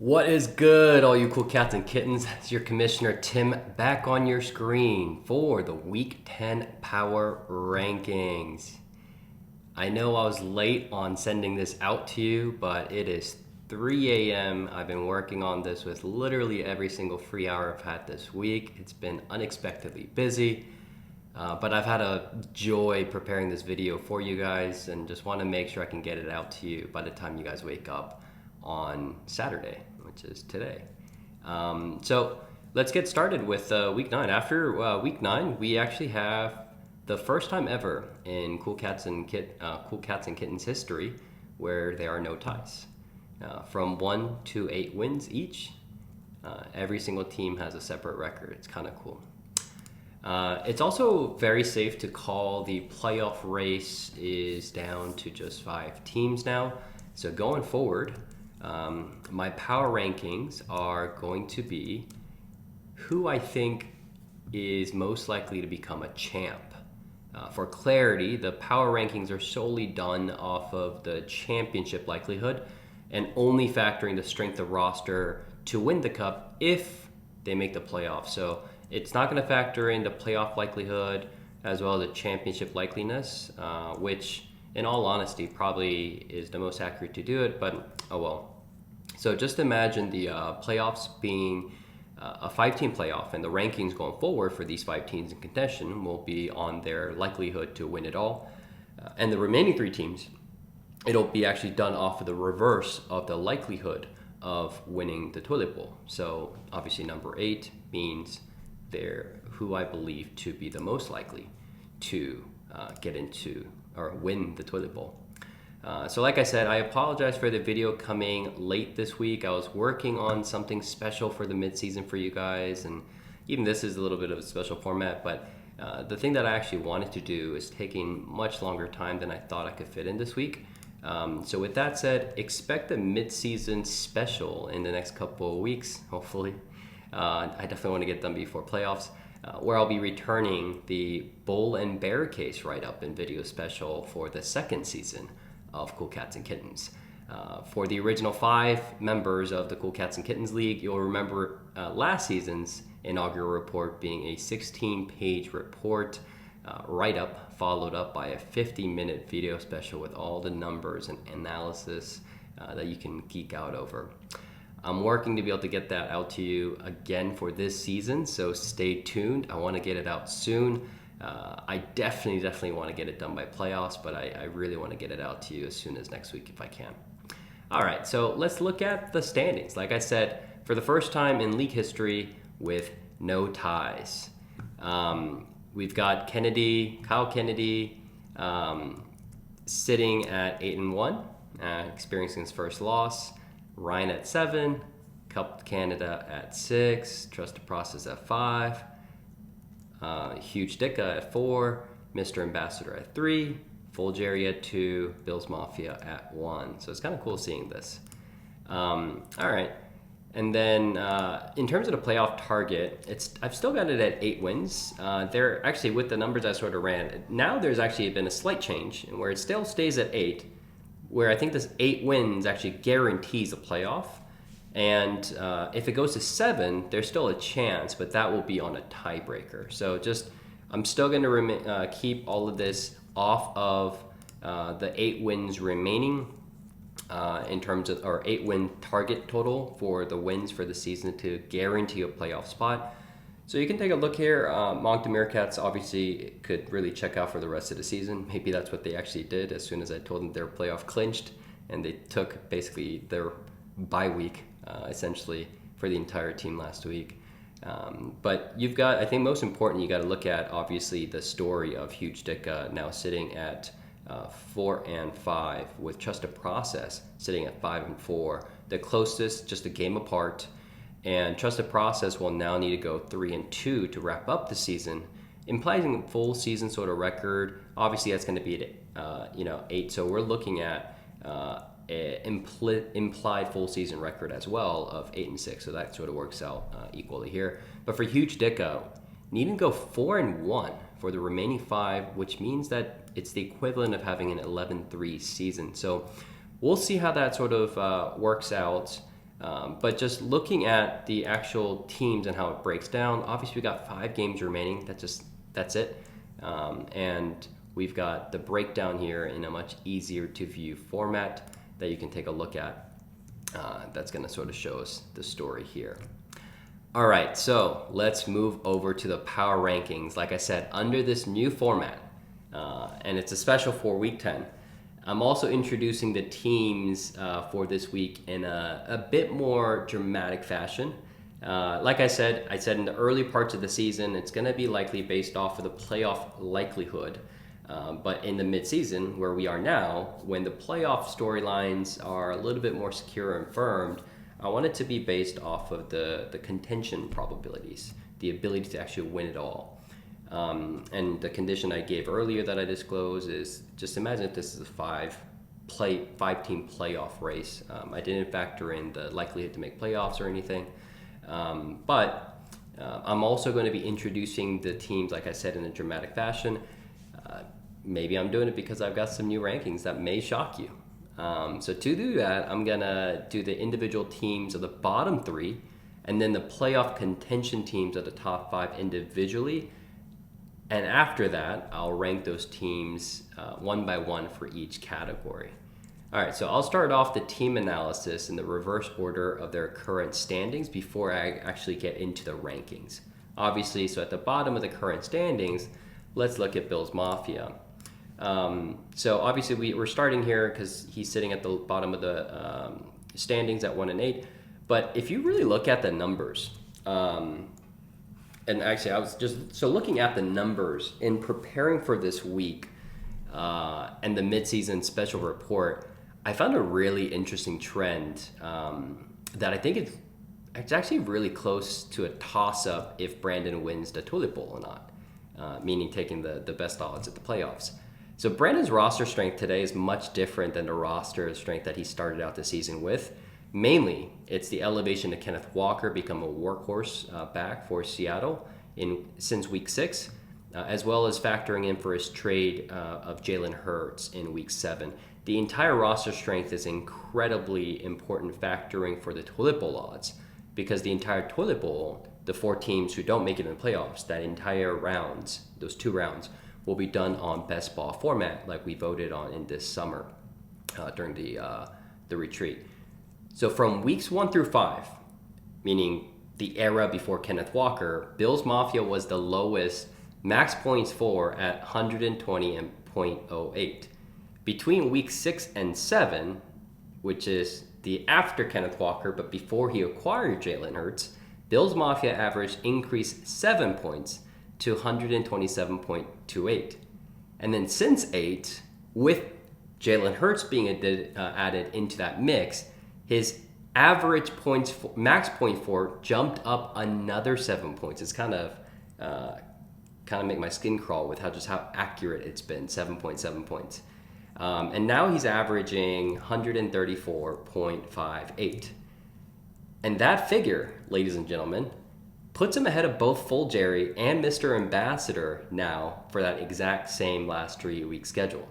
What is good, all you cool cats and kittens? It's your commissioner Tim back on your screen for the Week 10 Power Rankings. I know I was late on sending this out to you, but it is 3 a.m. I've been working on this with literally every single free hour I've had this week. It's been unexpectedly busy, but I've had a joy preparing this video for you guys and just want to make sure I can get it out to you by the time you guys wake up on Saturday, which is today. So let's get started with week 9. After week 9, we actually have the first time ever in Cool Cats and Kittens history where there are no ties. From 1 to 8 wins each, every single team has a separate record. It's kind of cool. It's also very safe to call the playoff race is down to just 5 teams now. So going forward, my power rankings are going to be who I think is most likely to become a champ. For clarity, the power rankings are solely done off of the championship likelihood and only factoring the strength of roster to win the cup if they make the playoffs. So it's not going to factor in the playoff likelihood as well as the championship likeliness, which in all honesty probably is the most accurate to do it, but oh well. So just imagine the playoffs being a 5-team playoff, and the rankings going forward for these 5 teams in contention will be on their likelihood to win it all. And the remaining 3 teams, it'll be actually done off of the reverse of the likelihood of winning the toilet bowl. So obviously number 8 means they're who I believe to be the most likely to get into or win the toilet bowl. So like I said, I apologize for the video coming late this week. I was working on something special for the midseason for you guys, and even this is a little bit of a special format, but the thing that I actually wanted to do is taking much longer time than I thought I could fit in this week. So with that said, expect a midseason special in the next couple of weeks, hopefully. I definitely want to get them before playoffs, where I'll be returning the Bull and Bear case write-up and video special for the second season of Cool Cats and Kittens. For the original 5 members of the Cool Cats and Kittens League, you'll remember last season's inaugural report being a 16-page report write-up followed up by a 50-minute video special with all the numbers and analysis that you can geek out over. I'm working to be able to get that out to you again for this season, so stay tuned. I want to get it out soon. I definitely want to get it done by playoffs, but I really want to get it out to you as soon as next week if I can. All right, so let's look at the standings. Like I said, for the first time in league history with no ties. We've got Kyle Kennedy, sitting at 8-1, experiencing his first loss. Ryan at 7, Cup Canada at 6, Trust the Process at 5. Huge Dicka at 4, Mr. Ambassador at 3, Full Jerry at 2, Bills Mafia at 1. So it's kind of cool seeing this. All right. And then in terms of the playoff target, I've still got it at 8 wins. They're actually, with the numbers I sort of ran, now there's actually been a slight change where it still stays at 8, where I think this 8 wins actually guarantees a playoff. And if it goes to 7, there's still a chance, but that will be on a tiebreaker. So I'm still going to keep all of this off of the 8 wins remaining in terms of our 8-win target total for the wins for the season to guarantee a playoff spot. So you can take a look here. Moncton Meerkats obviously could really check out for the rest of the season. Maybe that's what they actually did as soon as I told them their playoff clinched, and they took basically their bye week essentially for the entire team last week. But you've got, I think most important, you got to look at obviously the story of Huge Dicka now sitting at 4-5 with Trust the Process sitting at 5-4. The closest, just a game apart. And Trust the Process will now need to go 3-2 to wrap up the season, implying a full season sort of record. Obviously, that's going to be at 8. So we're looking at implied full season record as well of 8-6. So that sort of works out equally here. But for Huge Dicka, needing to go 4-1 for the remaining 5, which means that it's the equivalent of having an 11-3 season. So we'll see how that sort of works out. But just looking at the actual teams and how it breaks down, obviously we got 5 games remaining. That's it. And we've got the breakdown here in a much easier to view format that you can take a look at. That's going to sort of show us the story here. All right, so let's move over to the power rankings. Like I said, under this new format, and it's a special for week 10, I'm also introducing the teams for this week in a bit more dramatic fashion. Like I said in the early parts of the season, it's going to be likely based off of the playoff likelihood. But in the midseason, where we are now, when the playoff storylines are a little bit more secure and firmed, I want it to be based off of the contention probabilities, the ability to actually win it all. And the condition I gave earlier that I disclosed is, just imagine if this is a 5-team playoff race. I didn't factor in the likelihood to make playoffs or anything. But I'm also going to be introducing the teams, like I said, in a dramatic fashion. Maybe I'm doing it because I've got some new rankings that may shock you. So to do that, I'm going to do the individual teams of the bottom 3, and then the playoff contention teams of the top 5 individually. And after that, I'll rank those teams one by one for each category. All right, so I'll start off the team analysis in the reverse order of their current standings before I actually get into the rankings. Obviously, so at the bottom of the current standings, let's look at Bills Mafia. So obviously we're starting here because he's sitting at the bottom of the standings at 1-8. But if you really look at the numbers, and actually I was just looking at the numbers in preparing for this week and the midseason special report, I found a really interesting trend that I think it's actually really close to a toss-up if Brandon wins the Toilet Bowl or not, meaning taking the best odds at the playoffs. So Brandon's roster strength today is much different than the roster strength that he started out the season with. Mainly, it's the elevation to Kenneth Walker become a workhorse back for Seattle since week 6, as well as factoring in for his trade of Jalen Hurts in week 7. The entire roster strength is incredibly important factoring for the Toilet Bowl odds, because the entire Toilet Bowl, the 4 teams who don't make it in the playoffs, that entire rounds, those 2 rounds, will be done on best ball format like we voted on in this summer during the retreat. So from weeks 1 through 5, meaning the era before Kenneth Walker, Bills Mafia was the lowest max points for at 120.08. Between week 6 and 7, which is the after Kenneth Walker but before he acquired Jalen Hurts, Bills Mafia average increased 7 points to 127.28. And then since 8, with Jalen Hurts being added into that mix, his average points, max point for, jumped up another 7 points. It's kind of make my skin crawl with how accurate it's been, 7.7 points. And now he's averaging 134.58. And that figure, ladies and gentlemen, puts him ahead of both Full Jerry and Mr. Ambassador now for that exact same last 3-week schedule.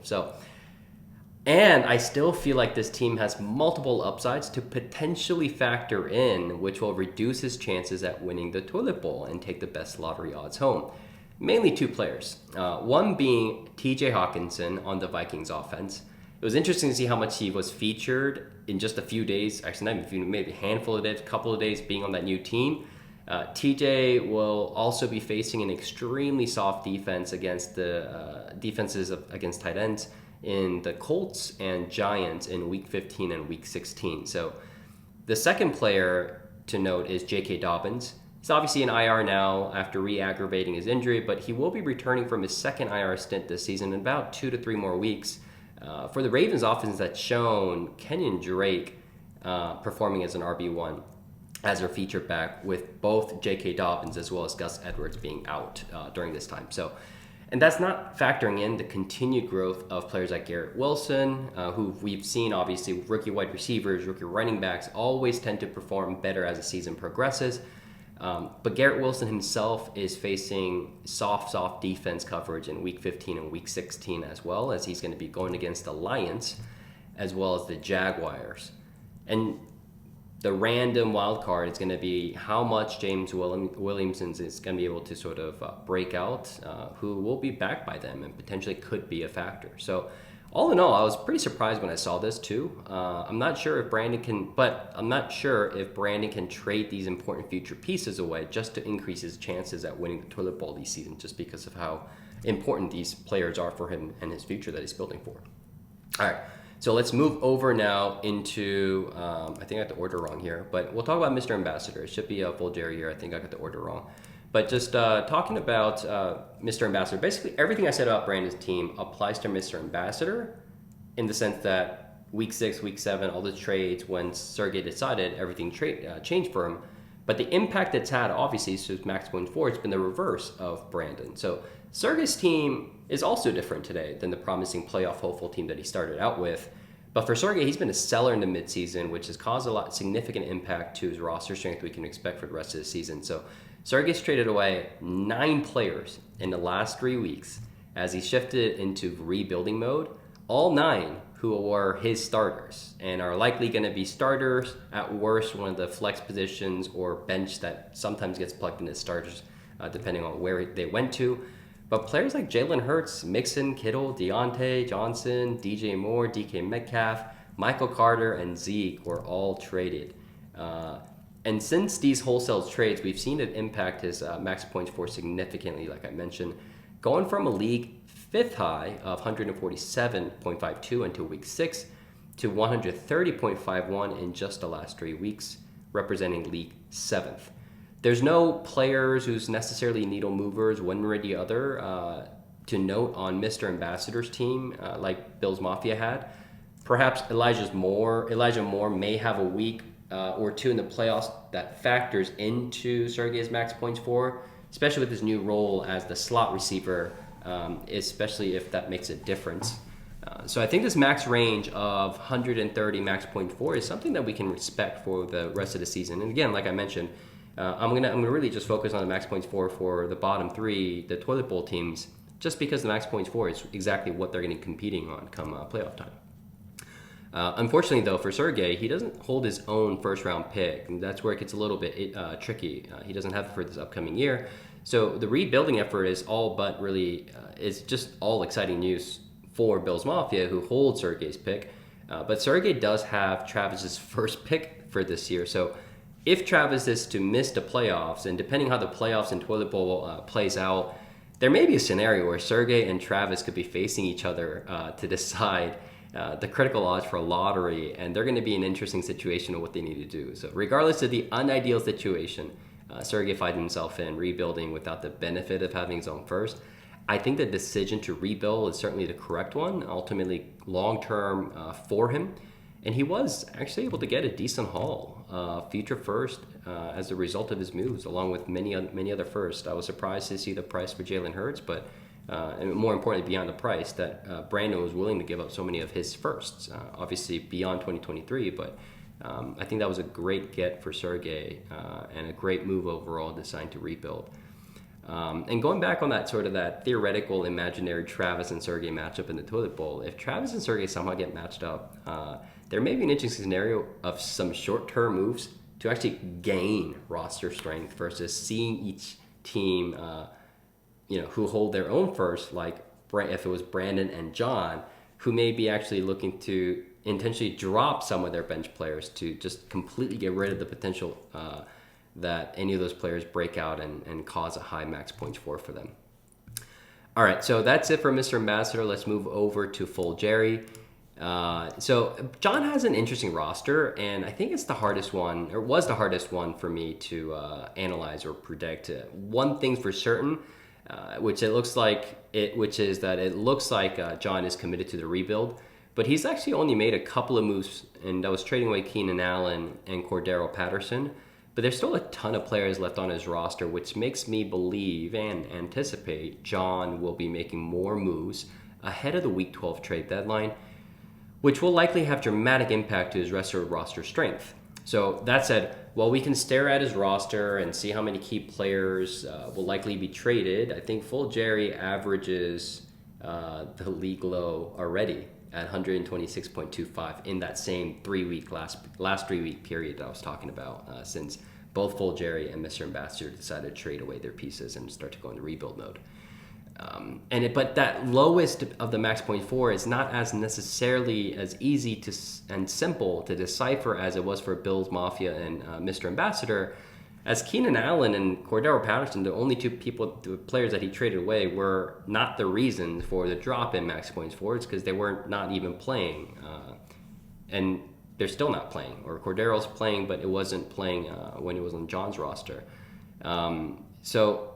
And I still feel like this team has multiple upsides to potentially factor in, which will reduce his chances at winning the Toilet Bowl and take the best lottery odds home. Mainly 2 players, one being TJ Hawkinson on the Vikings offense. It was interesting to see how much he was featured in just a few days, actually not even a few, maybe a handful of days, a couple of days being on that new team. TJ will also be facing an extremely soft defense against the defenses against tight ends in the Colts and Giants in week 15 and week 16. So the second player to note is J.K. Dobbins. He's obviously in IR now after re-aggravating his injury, but he will be returning from his second IR stint this season in about 2 to 3 more weeks. For the Ravens offense that's shown Kenyon Drake performing as an RB1 as their featured back, with both J.K. Dobbins as well as Gus Edwards being out during this time. And that's not factoring in the continued growth of players like Garrett Wilson, who we've seen, obviously, rookie wide receivers, rookie running backs always tend to perform better as the season progresses. But Garrett Wilson himself is facing soft defense coverage in week 15 and week 16 as well, as he's going to be going against the Lions as well as the Jaguars. And the random wild card is going to be how much James Williamson is going to be able to sort of break out, who will be back by them and potentially could be a factor. So all in all, I was pretty surprised when I saw this too. I'm not sure if Brandon can trade these important future pieces away just to increase his chances at winning the toilet bowl this season, just because of how important these players are for him and his future that he's building for. All right. So let's move over now into, I think I got the order wrong here, but we'll talk about Mr. Ambassador. It should be a full Jerry here. I think I got the order wrong. But just talking about Mr. Ambassador, basically everything I said about Brandon's team applies to Mr. Ambassador in the sense that week 6, week 7, all the trades, when Sergey decided, everything changed for him. But the impact it's had, obviously, since Max Point 4, it's been the reverse of Brandon. So Sergey's team is also different today than the promising playoff hopeful team that he started out with. But for Sergey, he's been a seller in the midseason, which has caused significant impact to his roster strength we can expect for the rest of the season. So Sergey's traded away 9 players in the last 3 weeks as he shifted into rebuilding mode. All 9 who were his starters and are likely going to be starters, at worst one of the flex positions or bench that sometimes gets plugged in as starters depending on where they went to. But players like Jalen Hurts, Mixon, Kittle, Deontay Johnson, DJ Moore, DK Metcalf, Michael Carter, and Zeke were all traded. And since these wholesale trades, we've seen it impact his max points for significantly, like I mentioned, going from a league 5th high of 147.52 until week 6 to 130.51 in just the last 3 weeks, representing league 7th. There's no players who's necessarily needle movers one way or the other to note on Mr. Ambassador's team like Bills Mafia had. Perhaps Elijah Moore may have a week or 2 in the playoffs that factors into Sergey's max points for, especially with his new role as the slot receiver, especially if that makes a difference. So I think this max range of 130 max point 4 is something that we can respect for the rest of the season. And again, like I mentioned, I'm gonna really just focus on the max points for the bottom 3, the toilet bowl teams, just because the max points 4 is exactly what they're going to be competing on come playoff time. Unfortunately, though, for Sergey, he doesn't hold his own first-round pick, and that's where it gets a little bit tricky. He doesn't have it for this upcoming year, so the rebuilding effort is all but really is just all exciting news for Bills Mafia, who holds Sergey's pick. But Sergey does have Travis's first pick for this year, so if Travis is to miss the playoffs, and depending how the playoffs and toilet bowl plays out, there may be a scenario where Sergey and Travis could be facing each other to decide the critical odds for a lottery, and they're going to be an interesting situation of what they need to do. So regardless of the unideal situation Sergey finds himself in, rebuilding without the benefit of having his own first, I think the decision to rebuild is certainly the correct one, ultimately long-term for him. And he was actually able to get a decent haul, future first, as a result of his moves, along with many other firsts. I was surprised to see the price for Jalen Hurts, but and more importantly, beyond the price, that Brandon was willing to give up so many of his firsts, obviously beyond 2023. But I think that was a great get for Sergey and a great move overall, deciding to rebuild. And going back on that theoretical, imaginary Travis and Sergey matchup in the toilet bowl, if Travis and Sergey somehow get matched up, there may be an interesting scenario of some short-term moves to actually gain roster strength versus seeing each team, who hold their own first, like if it was Brandon and John, who may be actually looking to intentionally drop some of their bench players to just completely get rid of the potential that any of those players break out and cause a high max points for them. All right, so that's it for Mr. Ambassador. Let's move over to Full Jerry. So John has an interesting roster, and I think it's the hardest one, or was the hardest one for me to analyze or predict. One thing for certain, which is that it looks like John is committed to the rebuild, but he's actually only made a couple of moves, and that was trading away Keenan Allen and Cordero Patterson. But there's still a ton of players left on his roster, which makes me believe and anticipate John will be making more moves ahead of the Week 12 trade deadline, which will likely have dramatic impact to his rest of roster strength. So that said, while we can stare at his roster and see how many key players will likely be traded, I think Full Jerry averages the league low already at 126.25 in that same last 3 week period that I was talking about, since both Full Jerry and Mr. Ambassador decided to trade away their pieces and start to go into rebuild mode. But that lowest of the max point 4 is not as necessarily as easy and simple to decipher as it was for Bills Mafia and Mr. Ambassador, as Keenan Allen and Cordero Patterson, the only two players that he traded away, were not the reason for the drop in max points 4. It's because they were not even playing, and they're still not playing. Or Cordero's playing, but it wasn't playing when he was on John's roster. So,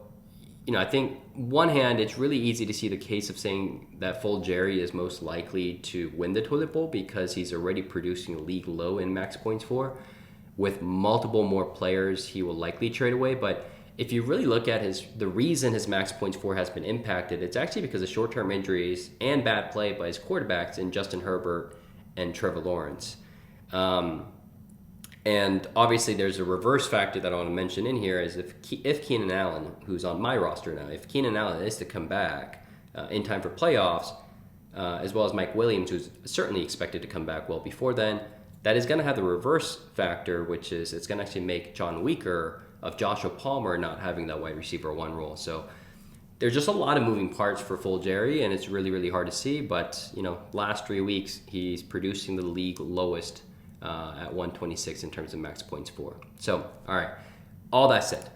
I think one hand, it's really easy to see the case of saying that Full Jerry is most likely to win the Toilet Bowl because he's already producing a league low in max points 4. With multiple more players, he will likely trade away. But if you really look at the reason his max points 4 has been impacted, it's actually because of short-term injuries and bad play by his quarterbacks in Justin Herbert and Trevor Lawrence. And obviously there's a reverse factor that I want to mention in here is if Keenan Allen, who's on my roster now, if Keenan Allen is to come back in time for playoffs, as well as Mike Williams, who's certainly expected to come back well before then, that is going to have the reverse factor, which is it's going to actually make John weaker of Joshua Palmer not having that wide receiver 1 role. So there's just a lot of moving parts for Full Jerry, and it's really, really hard to see. But, last 3 weeks, he's producing the league lowest at 126 in terms of max points 4. So, all right, all that said,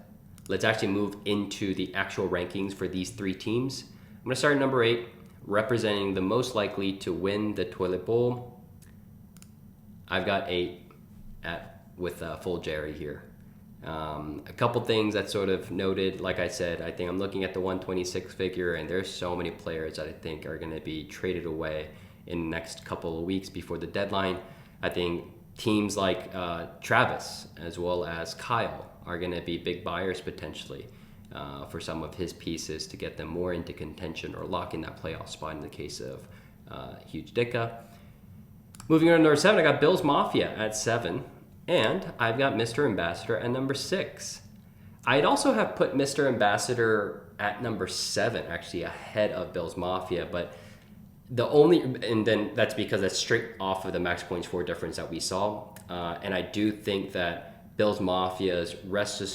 let's actually move into the actual rankings for these 3 teams. I'm going to start at number 8, representing the most likely to win the Toilet Bowl. I've got 8 with Full Jerry here. A couple things that sort of noted, like I said, I think I'm looking at the 126 figure, and there's so many players that I think are going to be traded away in the next couple of weeks before the deadline. I think teams like Travis as well as Kyle are going to be big buyers potentially for some of his pieces to get them more into contention or lock in that playoff spot in the case of Huge Dicka. Moving on to number 7, I got Bills Mafia at 7, and I've got Mr. Ambassador at number 6. I'd also have put Mr. Ambassador at number 7, actually ahead of Bills Mafia, but and then that's because that's straight off of the max points 4 difference that we saw, and I do think that Bills Mafia's rest of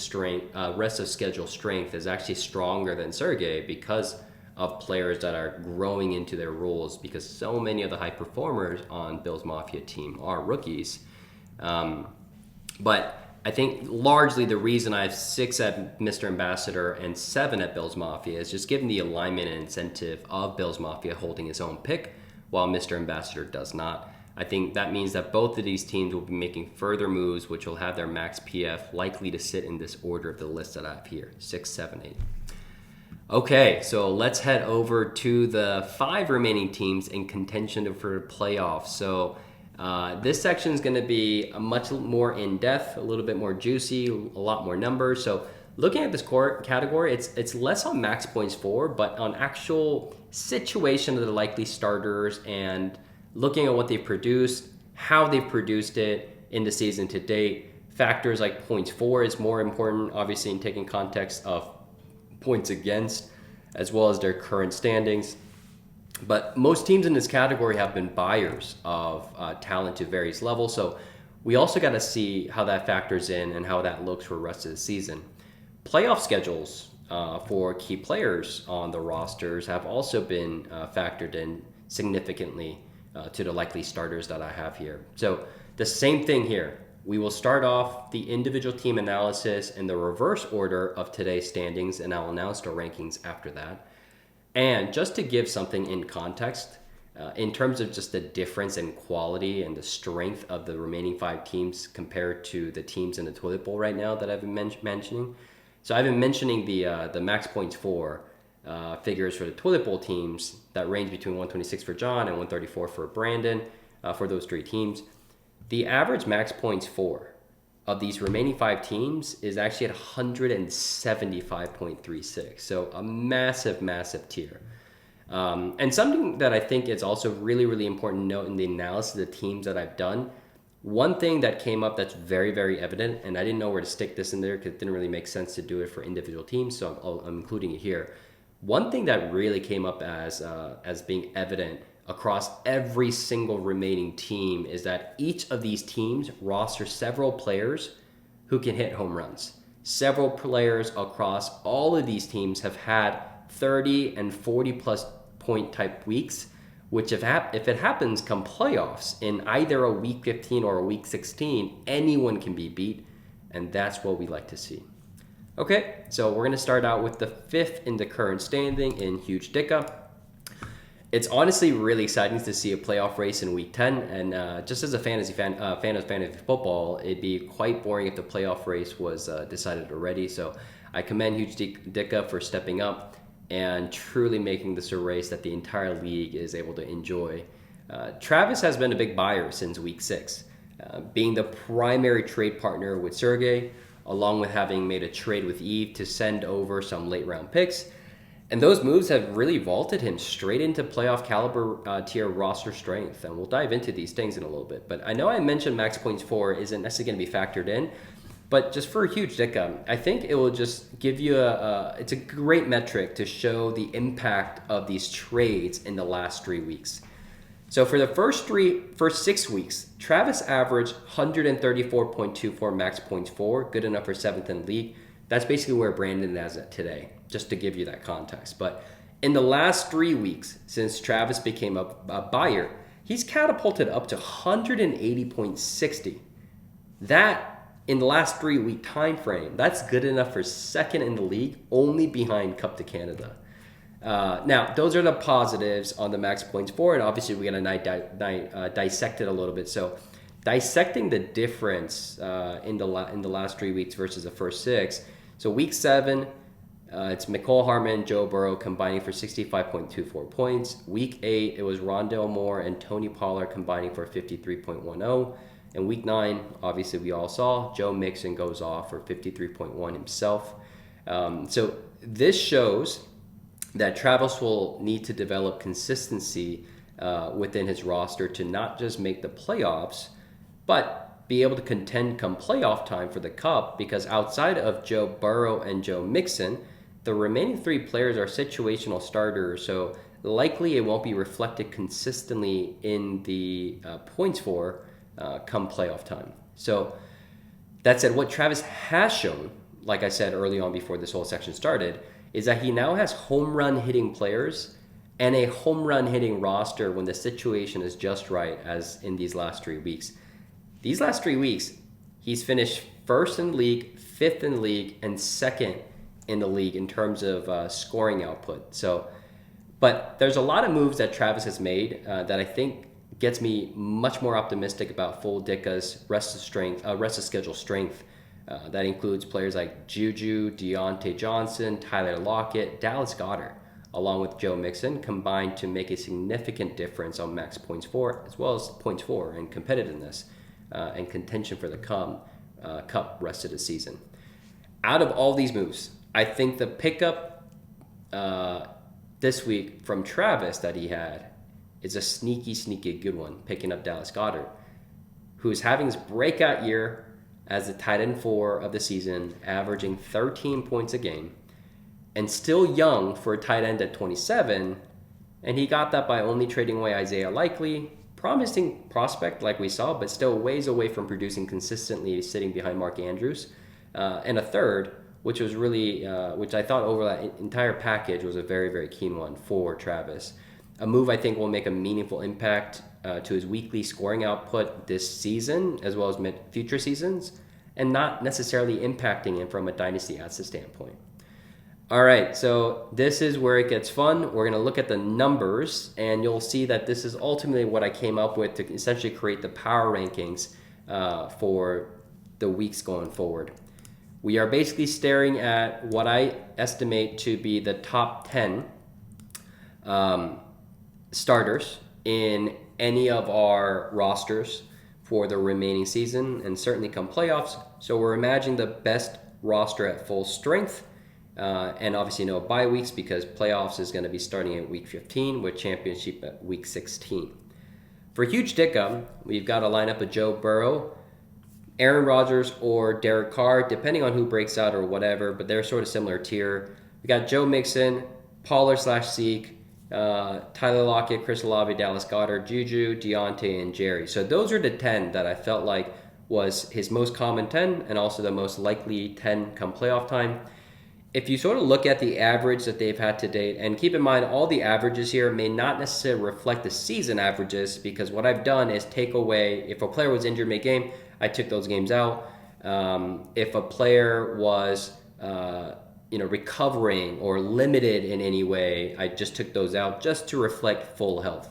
schedule strength is actually stronger than Sergey because of players that are growing into their roles, because so many of the high performers on Bills Mafia team are rookies. But I think largely the reason I have 6 at Mr. Ambassador and 7 at Bills Mafia is just given the alignment and incentive of Bills Mafia holding his own pick while Mr. Ambassador does not. I think that means that both of these teams will be making further moves, which will have their max PF likely to sit in this order of the list that I have here, 6, 7, 8. Okay, so let's head over to the 5 remaining teams in contention for playoffs. So this section is going to be a much more in-depth, a little bit more juicy, a lot more numbers. So looking at this category, it's less on max points 4, but on actual situation of the likely starters and looking at what they've produced, how they've produced it in the season to date. Factors like points 4 is more important, obviously, in taking context of points against, as well as their current standings. But most teams in this category have been buyers of talent to various levels. So we also got to see how that factors in and how that looks for the rest of the season. Playoff schedules for key players on the rosters have also been factored in significantly to the likely starters that I have here. So the same thing here. We will start off the individual team analysis in the reverse order of today's standings, and I'll announce our rankings after that. And just to give something in context, in terms of just the difference in quality and the strength of the remaining 5 teams compared to the teams in the Toilet Bowl right now that I've been mentioning. So I've been mentioning the max points 4 figures for the Toilet Bowl teams that range between 126 for John and 134 for Brandon for those 3 teams. The average max points 4 of these remaining 5 teams is actually at 175.36. So a massive, massive tier. And something that I think is also really, really important to note in the analysis of the teams that I've done, one thing that came up that's very, very evident, and I didn't know where to stick this in there because it didn't really make sense to do it for individual teams, so I'm including it here. One thing that really came up as being evident across every single remaining team is that each of these teams roster several players who can hit home runs. Several players across all of these teams have had 30 and 40 plus point type weeks, which if it happens come playoffs in either a week 15 or a week 16, anyone can be beat, and that's what we like to see. Okay, so we're going to start out with the 5th in the current standing in Huge Dicka. It's honestly really exciting to see a playoff race in Week 10, and just as a fan of fantasy football, it'd be quite boring if the playoff race was decided already. So I commend Huge Dicka for stepping up and truly making this a race that the entire league is able to enjoy. Travis has been a big buyer since Week 6, being the primary trade partner with Sergey, along with having made a trade with Eve to send over some late round picks. And those moves have really vaulted him straight into playoff caliber tier roster strength. And we'll dive into these things in a little bit. But I know I mentioned max points 4 isn't necessarily going to be factored in. But just for a Huge Dicka, I think it will just give you it's a great metric to show the impact of these trades in the last 3 weeks. So for the first 6 weeks, Travis averaged 134.24 max points 4, good enough for 7th in the league. That's basically where Brandon is at today, just to give you that context. But in the last 3 weeks, since Travis became a buyer, he's catapulted up to 180.60. That, in the last 3 week time frame, that's good enough for 2nd in the league, only behind Cup to Canada. Now, those are the positives on the max points 4, and obviously we're going to dissect it a little bit. So dissecting the difference in the last 3 weeks versus the first 6. So week 7, it's Mecole Hardman, Joe Burrow combining for 65.24 points. Week 8, it was Rondale Moore and Tony Pollard combining for 53.10. And week 9, obviously we all saw, Joe Mixon goes off for 53.1 himself. So this shows that Travis will need to develop consistency within his roster to not just make the playoffs, but be able to contend come playoff time for the Cup, because outside of Joe Burrow and Joe Mixon, the remaining 3 players are situational starters, so likely it won't be reflected consistently in the points for come playoff time. So that said, what Travis has shown, like I said early on before this whole section started, is that he now has home run hitting players and a home run hitting roster when the situation is just right, as in these last 3 weeks. These last 3 weeks, he's finished 1st in the league, 5th in the league, and 2nd in the league in terms of scoring output. So, but there's a lot of moves that Travis has made that I think gets me much more optimistic about full Dicka's rest of schedule strength. That includes players like Juju, Deontay Johnson, Tyler Lockett, Dallas Goedert, along with Joe Mixon, combined to make a significant difference on max points 4, as well as points 4 and competitiveness and contention for the Cup rest of the season. Out of all these moves, I think the pickup this week from Travis that he had is a sneaky good one, picking up Dallas Goedert, who's having his breakout year as the tight end 4 of the season, averaging 13 points a game, and still young for a tight end at 27, and he got that by only trading away Isaiah Likely, promising prospect like we saw, but still ways away from producing consistently, sitting behind Mark Andrews, and a third, which was really, which I thought over that entire package was a very keen one for Travis. A move I think will make a meaningful impact to his weekly scoring output this season, as well as future seasons, and not necessarily impacting him from a dynasty asset standpoint. All right, so this is where it gets fun. We're going to look at the numbers, and you'll see that this is ultimately what I came up with to essentially create the power rankings for the weeks going forward. We are basically staring at what I estimate to be the top 10 starters in any of our rosters for the remaining season, and certainly come playoffs. So we're imagining the best roster at full strength, and obviously no bye weeks, because playoffs is going to be starting at week 15 with championship at week 16. For Huge Dicka, we've got a lineup of Joe Burrow, Aaron Rodgers, or Derek Carr, depending on who breaks out or whatever, but they're sort of similar tier. We got Joe Mixon, Pollard / Zeke, Tyler Lockett, Chris Olave, Dallas Goedert, Juju, Deontay, and Jerry. So those are the 10 that I felt like was his most common 10 and also the most likely 10 come playoff time. If you sort of look at the average that they've had to date, and keep in mind all the averages here may not necessarily reflect the season averages, because what I've done is take away, if a player was injured mid-game, I took those games out. If a player was recovering or limited in any way, I just took those out just to reflect full health.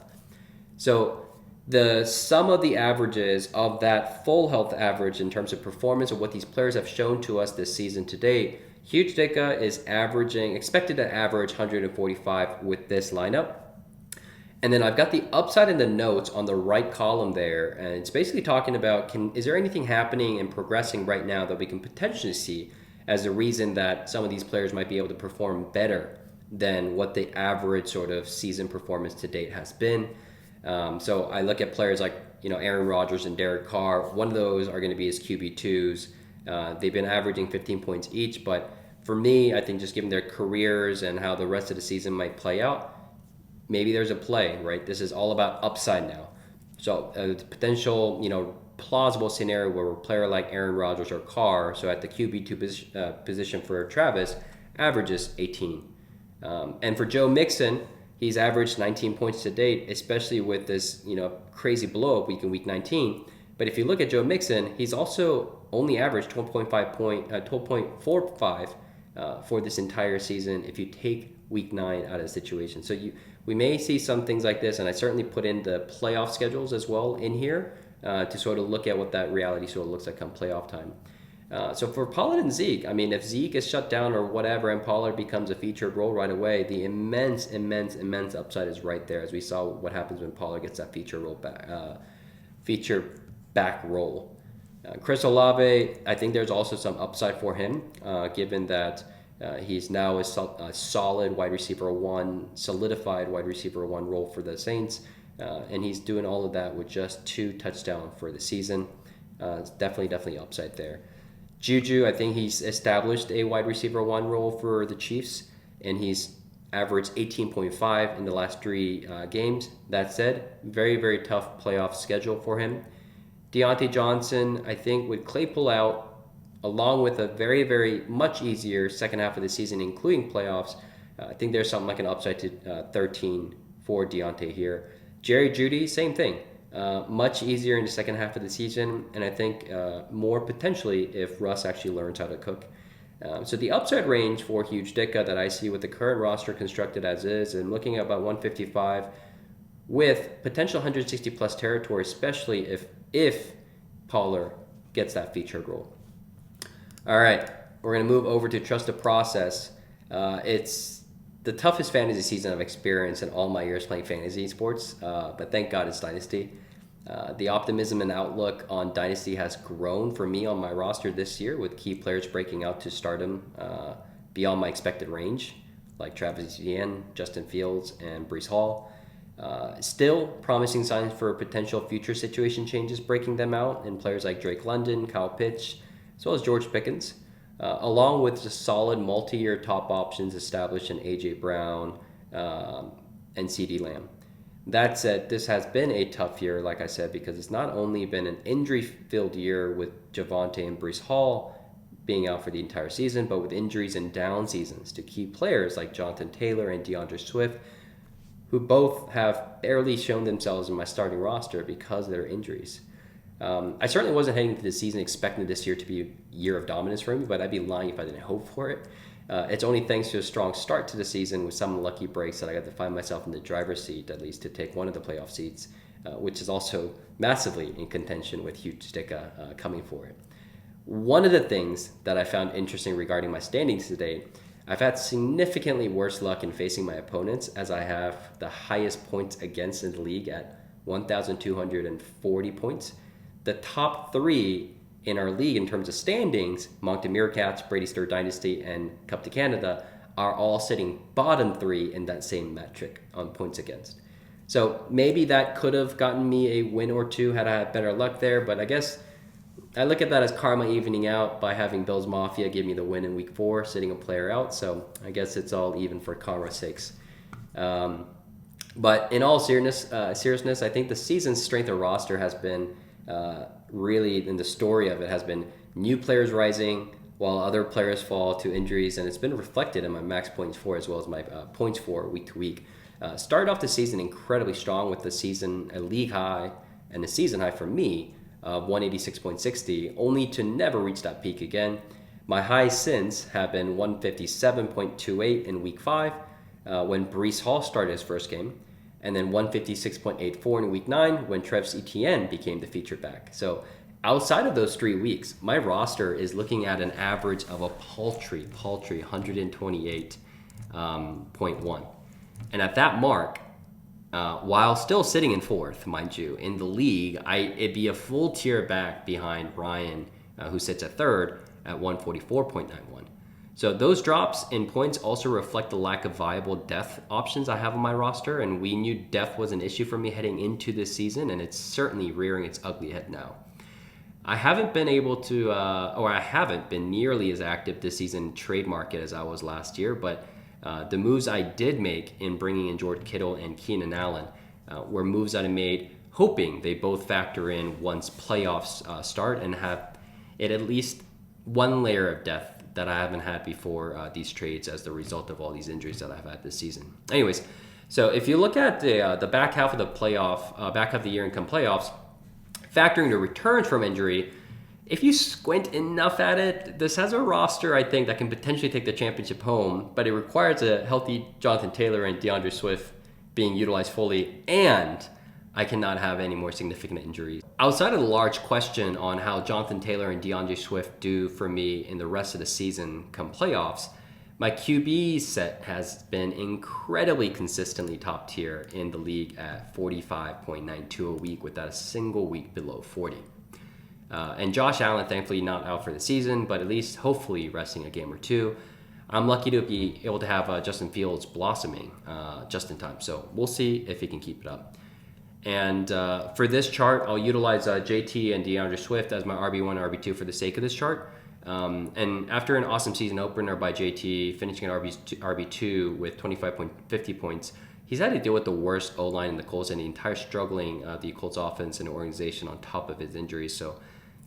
So the sum of the averages of that full health average in terms of performance of what these players have shown to us this season to date, Huge Dicka is expected to average 145 with this lineup. And then I've got the upside in the notes on the right column there. And it's basically talking about, is there anything happening and progressing right now that we can potentially see as a reason that some of these players might be able to perform better than what the average sort of season performance to date has been. So I look at players like Aaron Rodgers and Derek Carr. One of those are going to be his QB2s. They've been averaging 15 points each, but for me, I think just given their careers and how the rest of the season might play out, maybe there's a play, right? This is all about upside now. So the potential, plausible scenario where a player like Aaron Rodgers or Carr, so at the QB2 position for Travis, averages 18. And for Joe Mixon, he's averaged 19 points to date, especially with this, crazy blow-up week in Week 19. But if you look at Joe Mixon, he's also only averaged 12.45 for this entire season if you take Week 9 out of the situation. So we may see some things like this, and I certainly put in the playoff schedules as well in here to sort of look at what that reality sort of looks like come playoff time. So for Pollard and Zeke, if Zeke is shut down or whatever and Pollard becomes a featured role right away, the immense upside is right there, as we saw what happens when Pollard gets that feature back role. Chris Olave, I think there's also some upside for him, given that he's now a solid wide receiver one, solidified wide receiver one role for the Saints, and he's doing all of that with just 2 touchdowns for the season. It's definitely upside there. Juju, I think he's established a wide receiver one role for the Chiefs, and he's averaged 18.5 in the last 3 games. That said, very, very tough playoff schedule for him. Deontay Johnson, I think with Claypool out, along with a very, very much easier second half of the season, including playoffs, I think there's something like an upside to 13 for Deontay here. Jerry Jeudy, same thing. Much easier in the second half of the season, and I think more potentially if Russ actually learns how to cook. So the upside range for Huge Dicka that I see with the current roster constructed as is, and looking at about 155 with potential 160 plus territory, especially if Pollard gets that featured role. All right, we're going to move over to Trust the Process. It's the toughest fantasy season I've experienced in all my years playing fantasy sports, but thank God it's Dynasty. The optimism and outlook on Dynasty has grown for me on my roster this year, with key players breaking out to stardom beyond my expected range, like Travis Etienne, Justin Fields, and Breece Hall. Still promising signs for potential future situation changes breaking them out in players like Drake London, Kyle Pitts, as well as George Pickens, along with just solid multi-year top options established in A.J. Brown and C.D. Lamb. That said, this has been a tough year, like I said, because it's not only been an injury-filled year with Javonte and Breece Hall being out for the entire season, but with injuries and down seasons to key players like Jonathan Taylor and DeAndre Swift, who both have barely shown themselves in my starting roster because of their injuries. I certainly wasn't heading into the season expecting this year to be a year of dominance for me, but I'd be lying if I didn't hope for it. It's only thanks to a strong start to the season with some lucky breaks that I got to find myself in the driver's seat, at least to take one of the playoff seats, which is also massively in contention with Huge Dicka coming for it. One of the things that I found interesting regarding my standings today, I've had significantly worse luck in facing my opponents, as I have the highest points against in the league at 1,240 points. The top 3 in our league in terms of standings, Moncton Meerkats, Brady Stir Dynasty, and Cup to Canada, are all sitting bottom 3 in that same metric on points against. So maybe that could have gotten me a win or two had I had better luck there, but I guess I look at that as karma evening out by having Bills Mafia give me the win in week 4, sitting a player out. So I guess it's all even for karma's sakes. But in all seriousness, I think the season's strength of roster has been really, in the story of it, has been new players rising while other players fall to injuries, and it's been reflected in my max points for as well as my points for week to week. Started off the season incredibly strong with a league high, and a season high for me of 186.60, only to never reach that peak again. My highs since have been 157.28 in week 5 when Breece Hall started his first game, and then 156.84 in week 9 when Travis Etienne became the featured back. So outside of those 3 weeks, my roster is looking at an average of a paltry 128.1. And at that mark, while still sitting in 4th, mind you, in the league, it'd be a full tier back behind Ryan, who sits at 3rd at 144.91. So those drops in points also reflect the lack of viable depth options I have on my roster, and we knew depth was an issue for me heading into this season, and it's certainly rearing its ugly head now. I haven't been able to, or I haven't been nearly as active this season in trade market as I was last year, but the moves I did make in bringing in George Kittle and Keenan Allen were moves that I made hoping they both factor in once playoffs start and have it at least one layer of depth that I haven't had before these trades as the result of all these injuries that I've had this season. Anyways, so if you look at the back half of the back half of the year and come playoffs, factoring the returns from injury, if you squint enough at it, this has a roster, I think, that can potentially take the championship home, but it requires a healthy Jonathan Taylor and DeAndre Swift being utilized fully, and I cannot have any more significant injuries. Outside of the large question on how Jonathan Taylor and DeAndre Swift do for me in the rest of the season come playoffs, my QB set has been incredibly consistently top tier in the league at 45.92 a week without a single week below 40. And Josh Allen, thankfully, not out for the season, but at least hopefully resting a game or two. I'm lucky to be able to have Justin Fields blossoming just in time. So we'll see if he can keep it up. And for this chart, I'll utilize JT and DeAndre Swift as my RB1 and RB2 for the sake of this chart. And after an awesome season opener by JT, finishing at RB2 with 25.50 points, he's had to deal with the worst O-line in the Colts and the entire struggling the Colts offense and organization on top of his injuries. So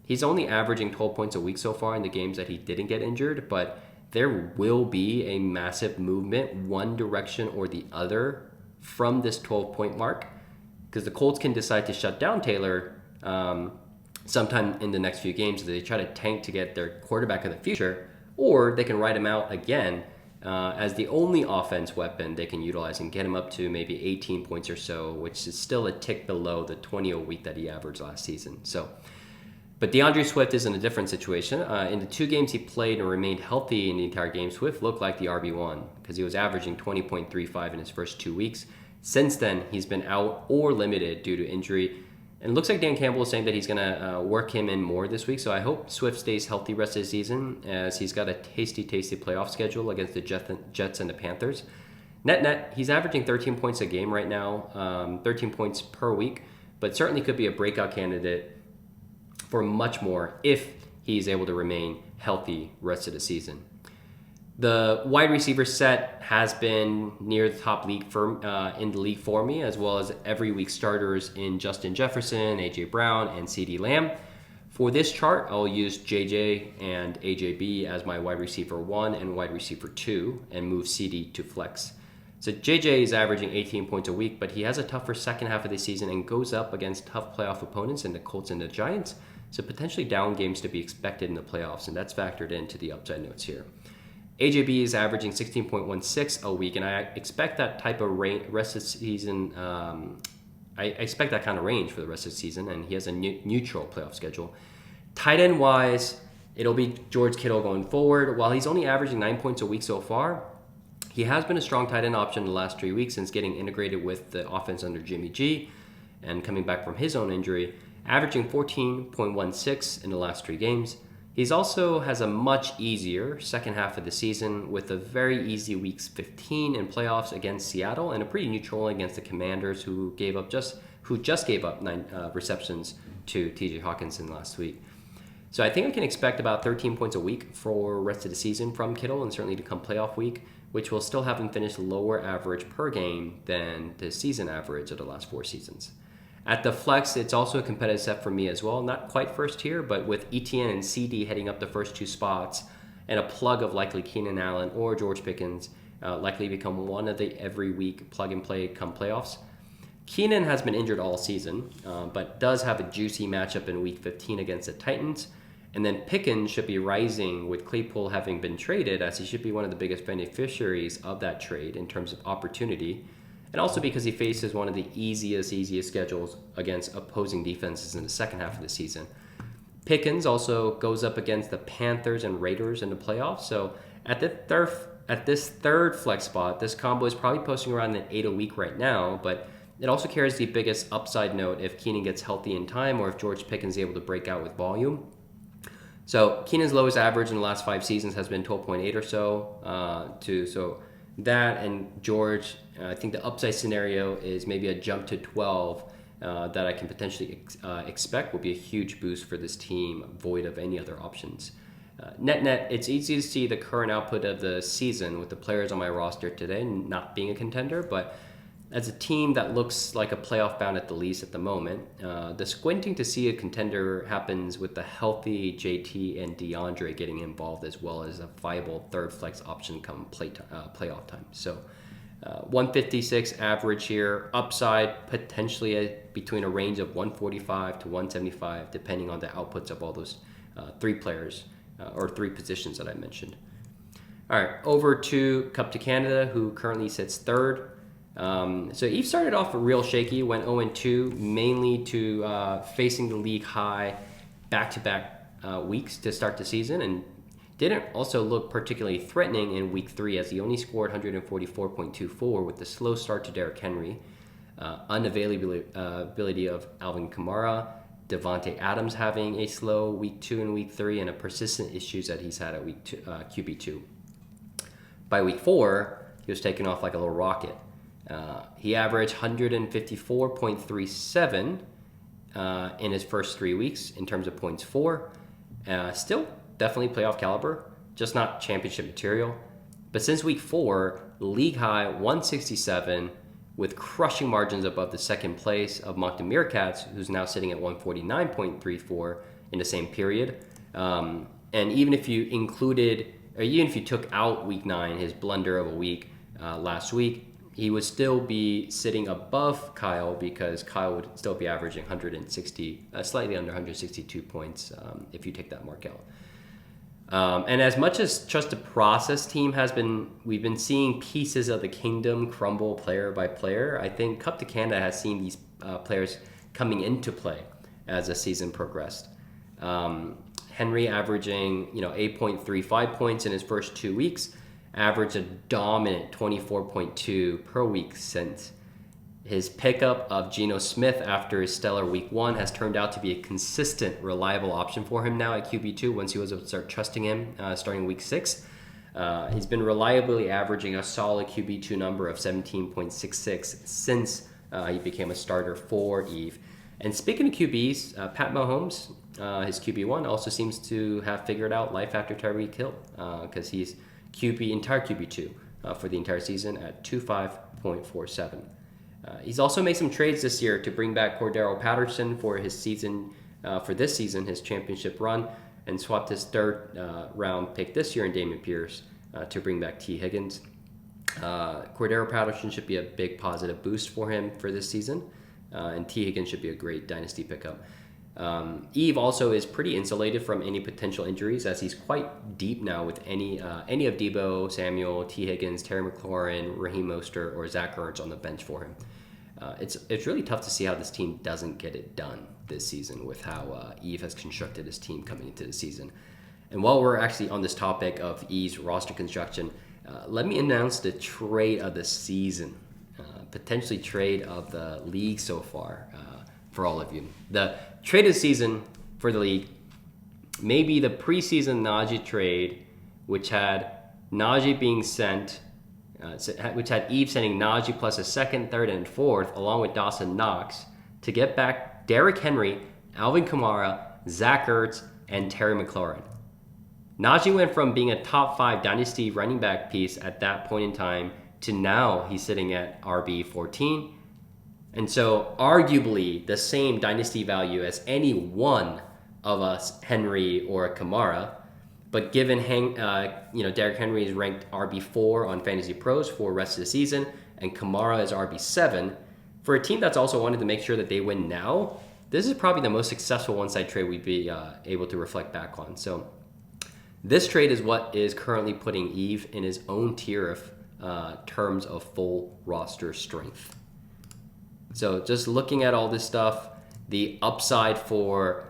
he's only averaging 12 points a week so far in the games that he didn't get injured, but there will be a massive movement one direction or the other from this 12-point mark, because the Colts can decide to shut down Taylor sometime in the next few games as they try to tank to get their quarterback of the future, or they can ride him out again as the only offense weapon they can utilize and get him up to maybe 18 points or so, which is still a tick below the 20 a week that he averaged last season. But DeAndre Swift is in a different situation. In the 2 games he played and remained healthy in the entire game, Swift looked like the RB1 because he was averaging 20.35 in his first 2 weeks. Since then, he's been out or limited due to injury. And it looks like Dan Campbell is saying that he's going to work him in more this week. So I hope Swift stays healthy rest of the season, as he's got a tasty playoff schedule against the Jets and the Panthers. Net, he's averaging 13 points a game right now, 13 points per week, but certainly could be a breakout candidate for much more if he's able to remain healthy rest of the season. The wide receiver set has been near the top league in the league for me, as well as every week starters in Justin Jefferson, A.J. Brown, and C.D. Lamb. For this chart, I'll use J.J. and A.J.B. as my wide receiver 1 and wide receiver 2 and move C.D. to flex. So J.J. is averaging 18 points a week, but he has a tougher second half of the season and goes up against tough playoff opponents in the Colts and the Giants, so potentially down games to be expected in the playoffs, and that's factored into the upside notes here. AJB is averaging 16.16 a week, and I expect that type of rest of the season. I expect that kind of range for the rest of the season, and he has a neutral playoff schedule. Tight end wise, it'll be George Kittle going forward. While he's only averaging 9 points a week so far, he has been a strong tight end option in the last 3 weeks since getting integrated with the offense under Jimmy G and coming back from his own injury, averaging 14.16 in the last 3 games. He also has a much easier second half of the season with a very easy weeks 15 in playoffs against Seattle and a pretty neutral against the Commanders, who just gave up 9 receptions to TJ Hawkinson last week. So I think I can expect about 13 points a week for the rest of the season from Kittle, and certainly to come playoff week, which will still have him finish lower average per game than the season average of the last 4 seasons. At the flex, it's also a competitive set for me as well. Not quite first tier, but with ETN and CD heading up the first 2 spots, and a plug of likely Keenan Allen or George Pickens, likely become one of the every week plug and play come playoffs. Keenan has been injured all season, but does have a juicy matchup in week 15 against the Titans. And then Pickens should be rising with Claypool having been traded, as he should be one of the biggest beneficiaries of that trade in terms of opportunity. And also because he faces one of the easiest schedules against opposing defenses in the second half of the season. Pickens also goes up against the Panthers and Raiders in the playoffs. So at this third flex spot, this combo is probably posting around an 8 a week right now, but it also carries the biggest upside note if Keenan gets healthy in time or if George Pickens is able to break out with volume. So Keenan's lowest average in the last 5 seasons has been 12.8 or so. So that and George, I think the upside scenario is maybe a jump to 12 that I can potentially expect will be a huge boost for this team, void of any other options. Net, it's easy to see the current output of the season with the players on my roster today not being a contender, but as a team that looks like a playoff bound at the least at the moment, the squinting to see a contender happens with the healthy JT and DeAndre getting involved, as well as a viable third flex option come playoff time. So 156 average here, upside potentially between a range of 145 to 175, depending on the outputs of all those 3 players or 3 positions that I mentioned. All right, over to Cup to Canada, who currently sits third. So Eve started off real shaky, went 0-2, mainly to facing the league high back-to-back weeks to start the season, and didn't also look particularly threatening in week 3, as he only scored 144.24 with the slow start to Derrick Henry, unavailability of Alvin Kamara, Devontae Adams having a slow week 2 and week 3, and a persistent issues that he's had at week 2, QB2. By week 4, he was taking off like a little rocket. He averaged 154.37 in his first 3 weeks in terms of points for. Still definitely playoff caliber, just not championship material. But since week 4, league high 167 with crushing margins above the second place of Moncton Meerkats, who's now sitting at 149.34 in the same period. And even if you took out week 9, his blunder of a week last week, he would still be sitting above Kyle, because Kyle would still be averaging slightly under 162 points if you take that mark out. And as much as Trust the Process team we've been seeing pieces of the kingdom crumble player by player. I think Cup to Canada has seen these players coming into play as the season progressed. Henry averaging 8.35 points in his first 2 weeks, averaged a dominant 24.2 per week since. His pickup of Geno Smith after his stellar week 1 has turned out to be a consistent, reliable option for him now at QB2 once he was able to start trusting him starting week 6. He's been reliably averaging a solid QB2 number of 17.66 since he became a starter for Eve. And speaking of QBs, Pat Mahomes, his QB1, also seems to have figured out life after Tyreek Hill, because he's entire QB2 for the entire season at 25.47. He's also made some trades this year to bring back Cordero Patterson for this season, his championship run, and swapped his third round pick this year in Dameon Pierce to bring back T. Higgins. Cordero Patterson should be a big positive boost for him for this season, and T. Higgins should be a great dynasty pickup. Eve also is pretty insulated from any potential injuries, as he's quite deep now with any of Debo, Samuel, T. Higgins, Terry McLaurin, Raheem Mostert, or Zach Ertz on the bench for him. It's really tough to see how this team doesn't get it done this season with how Eve has constructed his team coming into the season. And while we're actually on this topic of Eve's roster construction, let me announce the trade of the season, potentially trade of the league so far for all of you. The trade of the season for the league may be the preseason Najee trade, which had Najee being sent, which had Eve sending Najee plus a second, third, and fourth, along with Dawson Knox, to get back Derrick Henry, Alvin Kamara, Zach Ertz, and Terry McLaurin. Najee went from being a top 5 dynasty running back piece at that point in time to now he's sitting at RB 14. And so arguably the same dynasty value as any one of us, Henry or Kamara. But given Derrick Henry is ranked RB4 on Fantasy Pros for the rest of the season, and Kamara is RB7, for a team that's also wanted to make sure that they win now, this is probably the most successful one-side trade we'd be able to reflect back on. So this trade is what is currently putting Eve in his own tier of terms of full roster strength. So just looking at all this stuff, the upside for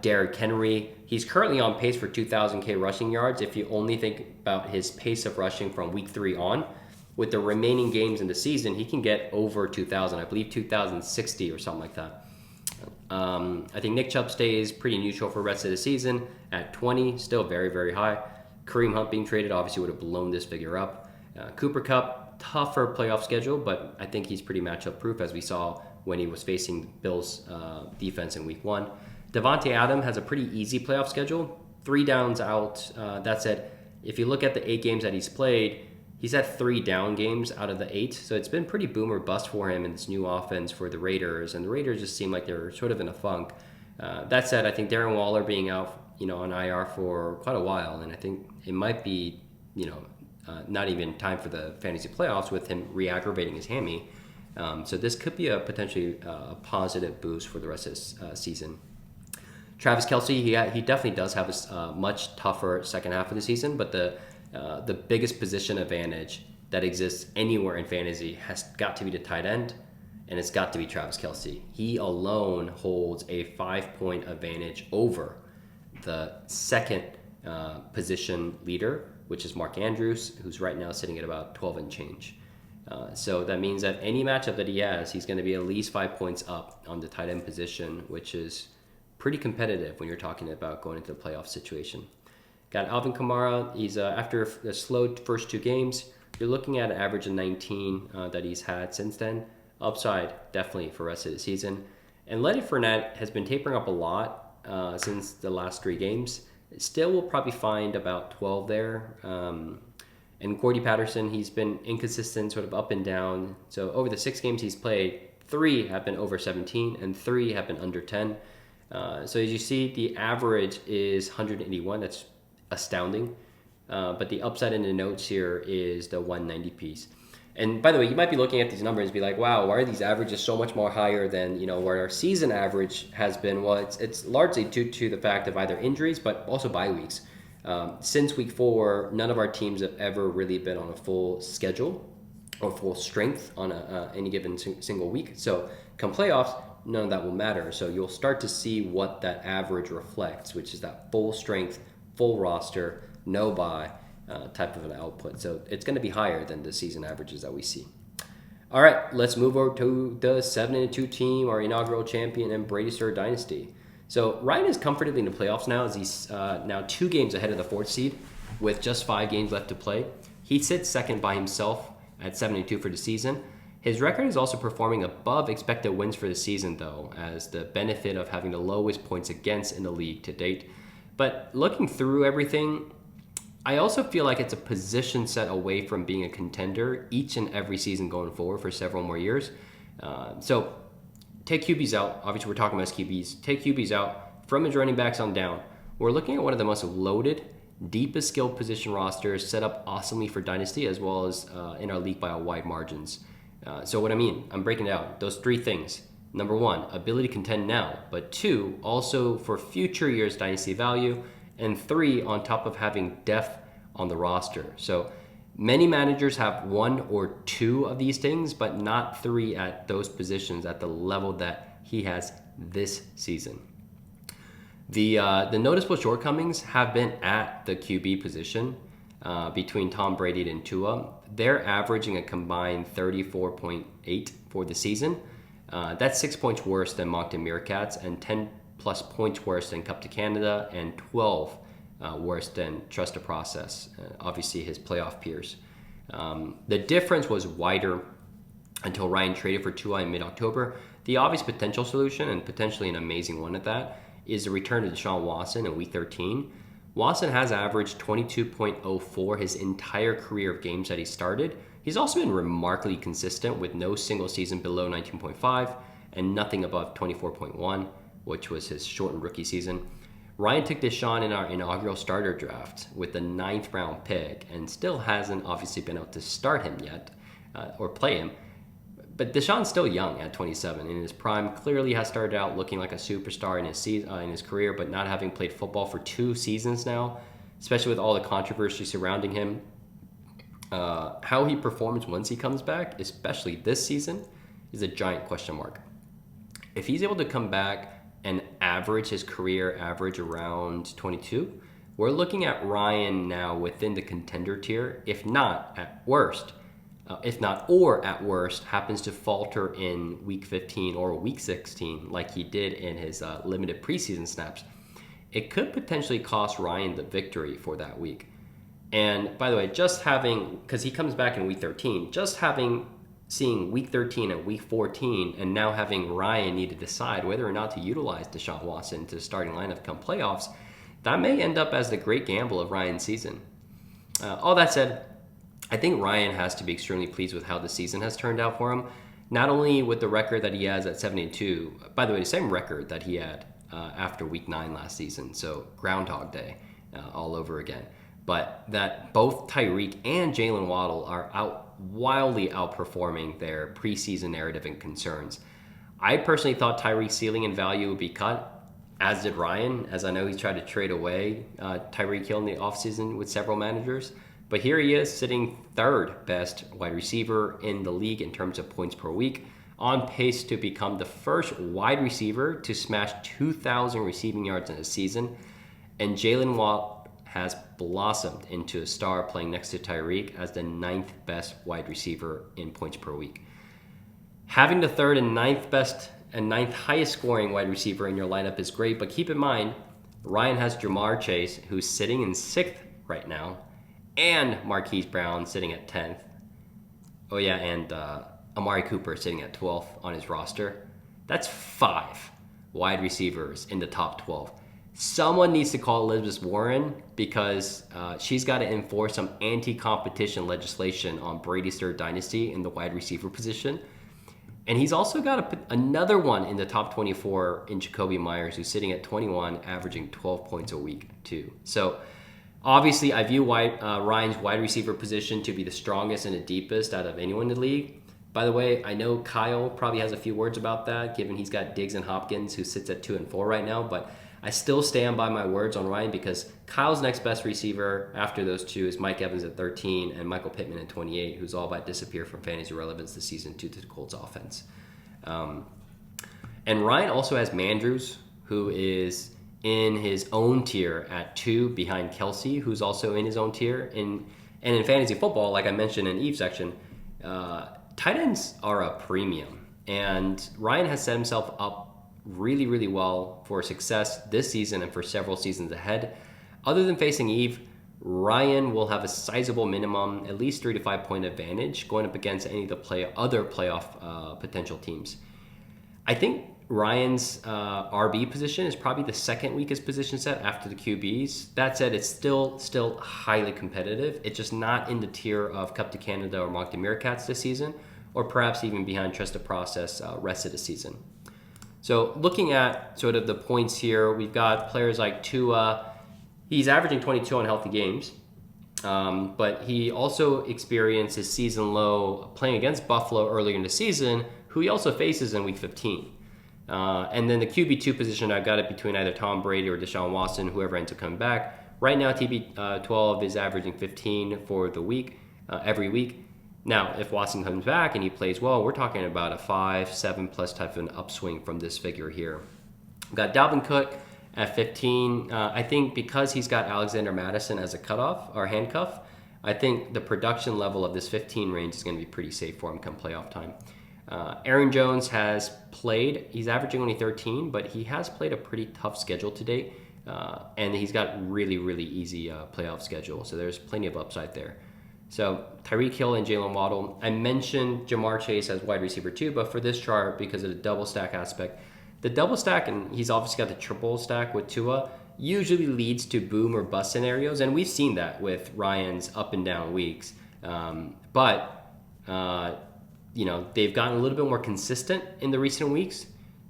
Derrick Henry, he's currently on pace for 2,000K rushing yards. If you only think about his pace of rushing from week 3 on, with the remaining games in the season, he can get over 2,000. I believe 2,060 or something like that. I think Nick Chubb stays pretty neutral for the rest of the season at 20, still very, very high. Kareem Hunt being traded obviously would have blown this figure up. Cooper Kupp, tougher playoff schedule, but I think he's pretty matchup proof as we saw when he was facing Bills defense in week 1. Devontae Adams has a pretty easy playoff schedule, 3 downs out. That said, if you look at the 8 games that he's played, he's had 3 down games out of the 8, so it's been pretty boom or bust for him in this new offense for the Raiders, and the Raiders just seem like they're sort of in a funk. That said, I think Darren Waller being out, on IR for quite a while, and I think it might be, not even time for the fantasy playoffs with him re-aggravating his hammy. So this could be a potentially positive boost for the rest of this season. Travis Kelce, he definitely does have a much tougher second half of the season, but the biggest position advantage that exists anywhere in fantasy has got to be the tight end, and it's got to be Travis Kelce. He alone holds a 5-point advantage over the second position leader, which is Mark Andrews, who's right now sitting at about 12 and change. So that means that any matchup that he has, he's going to be at least 5 points up on the tight end position, which is pretty competitive when you're talking about going into the playoff situation. Got Alvin Kamara. He's after a slow first 2 games, you're looking at an average of 19 that he's had since then. Upside definitely for the rest of the season. And Leonard Fournette has been tapering up a lot since the last 3 games. Still will probably find about 12 there. And Cordy Patterson, he's been inconsistent, sort of up and down. So over the 6 games he's played, 3 have been over 17 and 3 have been under 10. So as you see, the average is 181. That's astounding. But the upside in the notes here is the 190 piece. And by the way, you might be looking at these numbers and be like, wow, why are these averages so much more higher than where our season average has been? Well, it's largely due to the fact of either injuries, but also bye weeks. Since week 4, none of our teams have ever really been on a full schedule or full strength on any given single week. So come playoffs, none of that will matter. So you'll start to see what that average reflects, which is that full strength, full roster, no bye type of an output. So it's going to be higher than the season averages that we see. All right, let's move over to the 7-2 team, our inaugural champion and Brady Star Dynasty. So Ryan is comfortably in the playoffs now as he's now 2 games ahead of the 4th seed with just 5 games left to play. He sits second by himself at 72 for the season. His record is also performing above expected wins for the season, though, as the benefit of having the lowest points against in the league to date. But looking through everything, I also feel like it's a position set away from being a contender each and every season going forward for several more years. So take QBs out. Obviously, we're talking about QBs. Take QBs out from his running backs on down. We're looking at one of the most loaded, deepest skilled position rosters set up awesomely for Dynasty as well as in our league by a wide margins. So what I mean, I'm breaking it out. Those 3 things. Number 1, ability to contend now. But 2, also for future years Dynasty value. And 3, on top of having depth on the roster. So many managers have 1 or 2 of these things, but not 3 at those positions at the level that he has this season. The noticeable shortcomings have been at the QB position between Tom Brady and Tua. They're averaging a combined 34.8 for the season. That's 6 points worse than Moncton Meerkats and 10 plus points worse than Cup to Canada and 12 worse than Trust the Process, obviously his playoff peers. The difference was wider until Ryan traded for Tua in mid-October. The obvious potential solution, and potentially an amazing one at that, is the return of Deshaun Watson in Week 13. Watson has averaged 22.04 his entire career of games that he started. He's also been remarkably consistent with no single season below 19.5 and nothing above 24.1, which was his shortened rookie season. Ryan took Deshaun in our inaugural starter draft with the 9th round pick and still hasn't obviously been able to start him yet or play him. But Deshaun's still young at 27. In his prime, clearly has started out looking like a superstar in his career, but not having played football for 2 seasons now, especially with all the controversy surrounding him. How he performs once he comes back, especially this season, is a giant question mark. If he's able to come back and average his career average around 22, we're looking at Ryan now within the contender tier, if not at worst, happens to falter in week 15 or week 16 like he did in his limited preseason snaps, it could potentially cost Ryan the victory for that week. And by the way, because he comes back in week 13, seeing week 13 and week 14 and now having Ryan need to decide whether or not to utilize Deshaun Watson to the starting lineup come playoffs, that may end up as the great gamble of Ryan's season. All that said, I think Ryan has to be extremely pleased with how the season has turned out for him, not only with the record that he has at 72, by the way, the same record that he had after week 9 last season, so Groundhog Day all over again, but that both Tyreek and Jalen Waddle are wildly outperforming their preseason narrative and concerns. I personally thought Tyreek's ceiling and value would be cut, as did Ryan, as I know he's tried to trade away Tyreek Hill in the offseason with several managers. But here he is sitting 3rd best wide receiver in the league in terms of points per week, on pace to become the first wide receiver to smash 2,000 receiving yards in a season. And Jalen Waddle has blossomed into a star, playing next to Tyreek as the 9th best wide receiver in points per week. Having the 3rd and 9th best and 9th highest scoring wide receiver in your lineup is great, but keep in mind, Ryan has Jamar Chase, who's sitting in 6th right now, and Marquise Brown sitting at 10th. Oh yeah, and Amari Cooper sitting at 12th on his roster. That's 5 wide receivers in the top 12. Someone needs to call Elizabeth Warren because she's got to enforce some anti-competition legislation on Brady's 3rd dynasty in the wide receiver position. And he's also got another one in the top 24 in Jacoby Myers, who's sitting at 21, averaging 12 points a week too. So obviously, I view Ryan's wide receiver position to be the strongest and the deepest out of anyone in the league. By the way, I know Kyle probably has a few words about that, given he's got Diggs and Hopkins, who sits at 2 and 4 right now. But I still stand by my words on Ryan because Kyle's next best receiver after those two is Mike Evans at 13 and Michael Pittman at 28, who's all about disappear from fantasy relevance this season due to the Colts offense. And Ryan also has Mandrews, who is in his own tier at 2 behind Kelsey, who's also in his own tier. And in fantasy football, like I mentioned in Eve's section, tight ends are a premium. And Ryan has set himself up really, really well for success this season and for several seasons ahead. Other than facing Eve, Ryan will have a sizable minimum, at least 3 to 5 point advantage going up against any of the other playoff potential teams. I think Ryan's RB position is probably the 2nd weakest position set after the QBs. That said, it's still highly competitive. It's just not in the tier of Cup to Canada or Mock the Meerkats this season, or perhaps even behind Trust the Process rest of the season. So looking at sort of the points here, we've got players like Tua. He's averaging 22 on healthy games, but he also experienced his season low playing against Buffalo earlier in the season, who he also faces in Week 15. And then the QB2 position, I've got it between either Tom Brady or Deshaun Watson, whoever ends up coming back. Right now, TB12 is averaging 15 for the week, every week. Now, if Watson comes back and he plays well, we're talking about a 5-7+ type of an upswing from this figure here. We've got Dalvin Cook at 15. I think because he's got Alexander Madison as a cutoff or handcuff, I think the production level of this 15 range is going to be pretty safe for him come playoff time. Aaron Jones has played. He's averaging only 13, but he has played a pretty tough schedule to date, and he's got really, really easy playoff schedule, so there's plenty of upside there. So Tyreek Hill and Jalen Waddle. I mentioned Jamar Chase as wide receiver 2, but for this chart, because of the double stack aspect, the double stack, and he's obviously got the triple stack with Tua, usually leads to boom or bust scenarios, and we've seen that with Ryan's up and down weeks. But they've gotten a little bit more consistent in the recent weeks.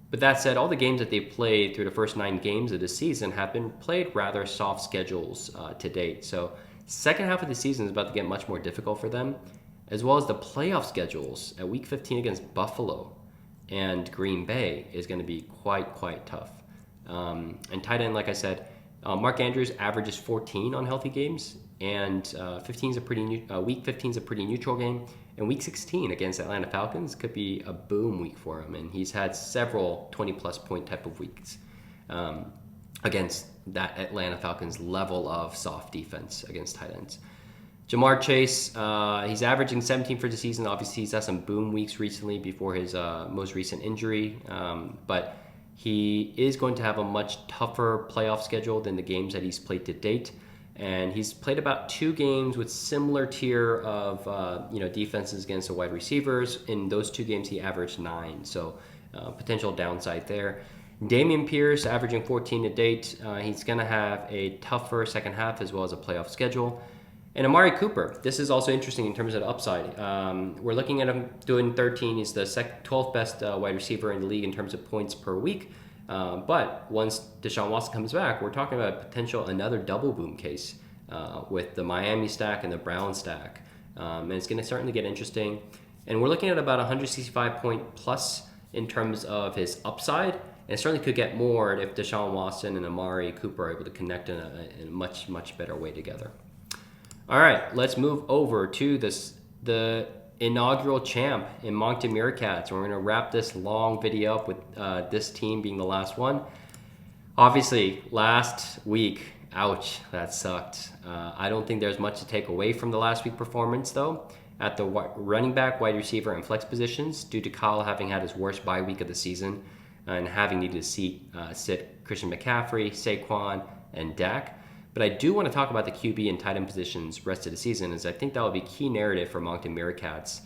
But that said, all the games that they've played through the first 9 games of the season have been played rather soft schedules to date. So second half of the season is about to get much more difficult for them, as well as the playoff schedules at Week 15 against Buffalo and Green Bay is going to be quite tough. And tight end, like I said, Mark Andrews averages 14 on healthy games, and Week 15 is a pretty neutral game. And Week 16 against Atlanta Falcons could be a boom week for him, and he's had several 20-plus point type of weeks against that Atlanta Falcons level of soft defense against tight ends. Jamar Chase, he's averaging 17 for the season. Obviously, he's had some boom weeks recently before his most recent injury, but he is going to have a much tougher playoff schedule than the games that he's played to date. And he's played about 2 games with similar tier of defenses against the wide receivers. In those 2 games, he averaged 9, so potential downside there. Dameon Pierce averaging 14 to date. He's going to have a tougher second half as well as a playoff schedule. And Amari Cooper, this is also interesting in terms of the upside. We're looking at him doing 13. He's the 12th best wide receiver in the league in terms of points per week. But once Deshaun Watson comes back, we're talking about potential another double boom case with the Miami stack and the Brown stack. And it's going to certainly get interesting. And we're looking at about 165 point plus in terms of his upside. And it certainly could get more if Deshaun Watson and Amari Cooper are able to connect in a much better way together. All right, let's move over to the inaugural champ in Moncton Meerkats. We're going to wrap this long video up with this team being the last one. Obviously, last week, ouch, that sucked. I don't think there's much to take away from the last week performance, though, at the running back, wide receiver, and flex positions due to Kyle having had his worst bye week of the season and having needed to sit Christian McCaffrey, Saquon, and Dak. But I do want to talk about the QB and tight end positions rest of the season, as I think that will be key narrative for Moncton Meerkats'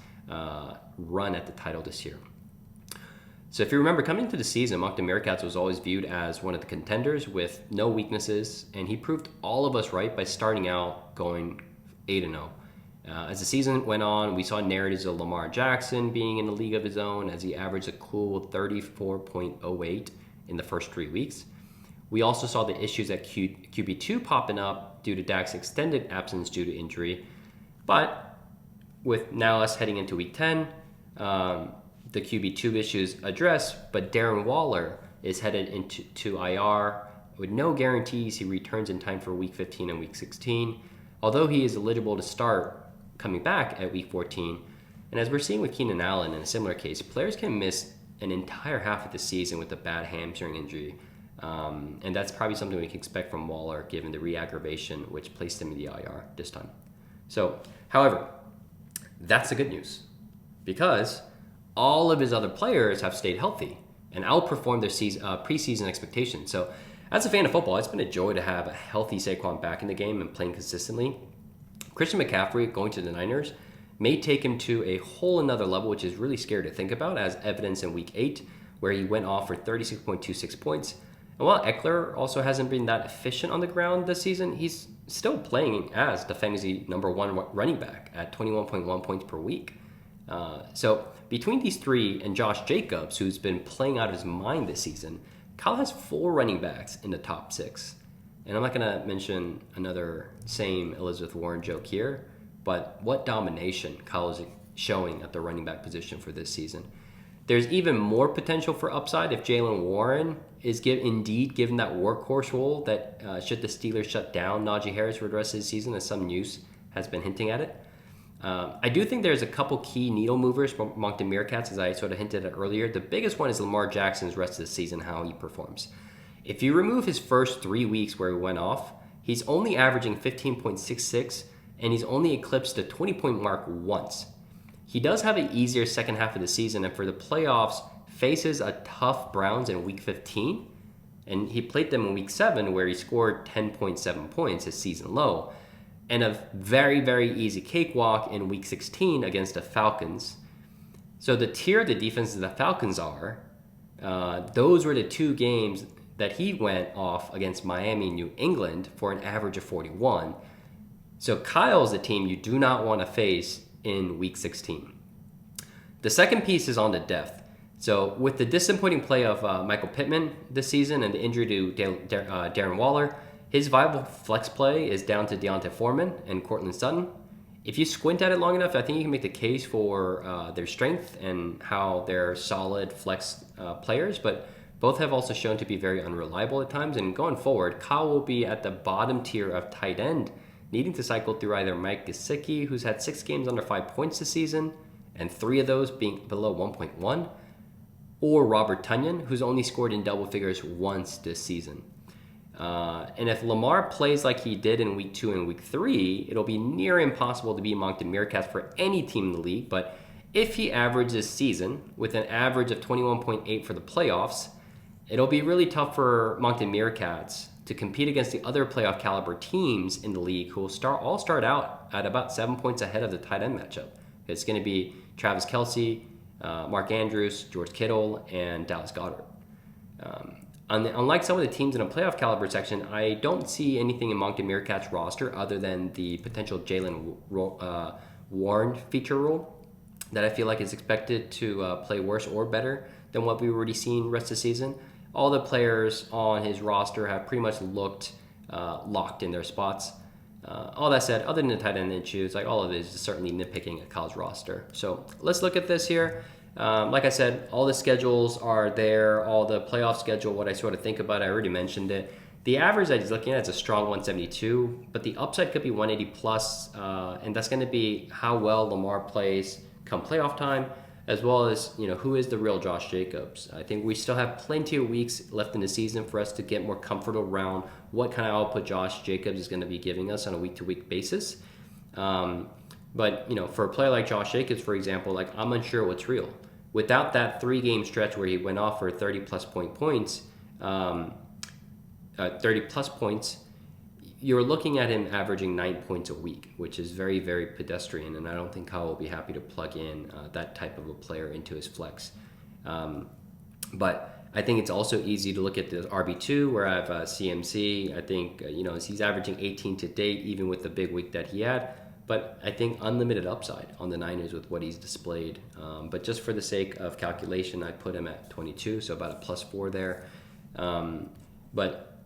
run at the title this year. So if you remember, coming into the season, Moncton Meerkats was always viewed as one of the contenders with no weaknesses, and he proved all of us right by starting out going 8-0. As the season went on, we saw narratives of Lamar Jackson being in a league of his own as he averaged a cool 34.08 in the first 3 weeks. We also saw the issues at QB2 popping up due to Dak's extended absence due to injury. But with now us heading into Week 10, the QB2 issues addressed, but Darren Waller is headed into IR with no guarantees he returns in time for Week 15 and Week 16, although he is eligible to start coming back at Week 14. And as we're seeing with Keenan Allen in a similar case, players can miss an entire half of the season with a bad hamstring injury. And that's probably something we can expect from Waller given the re-aggravation which placed him in the IR this time. So, however, that's the good news because all of his other players have stayed healthy and outperformed their preseason expectations. So, as a fan of football, it's been a joy to have a healthy Saquon back in the game and playing consistently. Christian McCaffrey going to the Niners may take him to a whole another level, which is really scary to think about, as evidenced in Week 8, where he went off for 36.26 points. And while Eckler also hasn't been that efficient on the ground this season, he's still playing as the fantasy number 1 running back at 21.1 points per week. So between these 3 and Josh Jacobs, who's been playing out of his mind this season, Kyle has 4 running backs in the top 6. And I'm not going to mention another same Elizabeth Warren joke here, but what domination Kyle is showing at the running back position for this season. There's even more potential for upside if Jaylen Warren is indeed given that workhorse role that should the Steelers shut down Najee Harris for the rest of the season, as some news has been hinting at it. I do think there's a couple key needle movers for Moncton Meerkats, as I sort of hinted at earlier. The biggest one is Lamar Jackson's rest of the season, how he performs. If you remove his first 3 weeks where he went off, he's only averaging 15.66, and he's only eclipsed the 20-point mark once. He does have an easier second half of the season, and for the playoffs, faces a tough Browns in Week 15, and he played them in Week 7 where he scored 10.7 points, his season low, and a very, very easy cakewalk in Week 16 against the Falcons. So the tier of the defenses the Falcons are, those were the 2 games that he went off against Miami, New England for an average of 41. So Kyle's the team you do not want to face in Week 16. The second piece is on the depth. So with the disappointing play of Michael Pittman this season and the injury to Darren Waller, his viable flex play is down to Deontay Foreman and Courtland Sutton. If you squint at it long enough, I think you can make the case for their strength and how they're solid flex players, but both have also shown to be very unreliable at times. And going forward, Kyle will be at the bottom tier of tight end, needing to cycle through either Mike Gesicki, who's had 6 games under 5 points this season, and 3 of those being below 1.1, or Robert Tonyan, who's only scored in double figures once this season. And if Lamar plays like he did in Week 2 and Week 3, it'll be near impossible to beat Moncton Meerkats for any team in the league. But if he averages this season with an average of 21.8 for the playoffs, it'll be really tough for Moncton Meerkats to compete against the other playoff caliber teams in the league who will all start out at about 7 points ahead of the tight end matchup. It's going to be Travis Kelce, Mark Andrews, George Kittle, and Dallas Goedert. Unlike some of the teams in a playoff caliber section, I don't see anything in Moncton Meerkats roster other than the potential Jalen Warren feature rule that I feel like is expected to play worse or better than what we've already seen rest of the season. All the players on his roster have pretty much looked locked in their spots. All that said, other than the tight end issues, like all of it is certainly nitpicking at Kyle's roster. So let's look at this here. Like I said, all the schedules are there, all the playoff schedule, what I sort of think about, I already mentioned it. The average that he's looking at is a strong 172, but the upside could be 180 plus, and that's going to be how well Lamar plays come playoff time, as well as, who is the real Josh Jacobs. I think we still have plenty of weeks left in the season for us to get more comfortable around what kind of output Josh Jacobs is going to be giving us on a week-to-week basis. But, for a player like Josh Jacobs, for example, I'm unsure what's real. Without that 3-game stretch where he went off for 30 plus points, you're looking at him averaging 9 points a week, which is very, very pedestrian, and I don't think Kyle will be happy to plug in that type of a player into his flex. But I think it's also easy to look at the RB2 where I have CMC. I think, he's averaging 18 to date, even with the big week that he had. But I think unlimited upside on the Niners with what he's displayed. But just for the sake of calculation, I put him at 22, so about a +4 there. But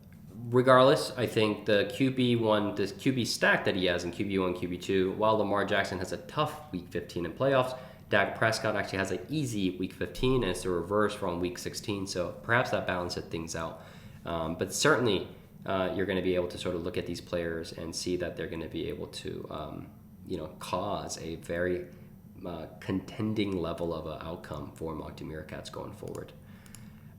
regardless, I think the QB stack that he has in QB1, QB2, while Lamar Jackson has a tough Week 15 in playoffs, Dak Prescott actually has an easy Week 15, and it's the reverse from Week 16. So perhaps that balances things out. But certainly, you're going to be able to sort of look at these players and see that they're going to be able to, cause a very contending level of an outcome for Moncton Meerkats going forward.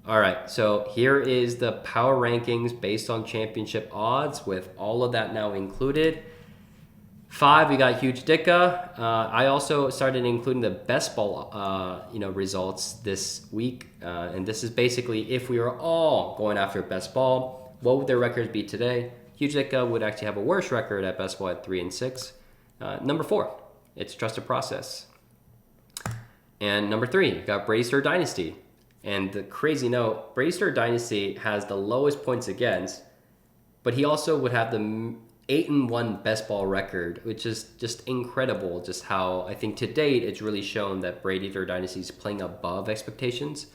All right, so here is the power rankings based on championship odds with all of that now included. 5, we got Huge Dicka. I also started including the best ball, results this week, and this is basically if we were all going after best ball, what would their records be today? Huge Dicka would actually have a worse record at best ball at 3-6. Number 4, it's Trusted Process. And number 3, you got Bracer Dynasty. And the crazy note, Bracer Dynasty has the lowest points against, but he also would have the 8-1 best ball record, which is just incredible. Just how I think to date it's really shown that Bracer Dynasty is playing above expectations.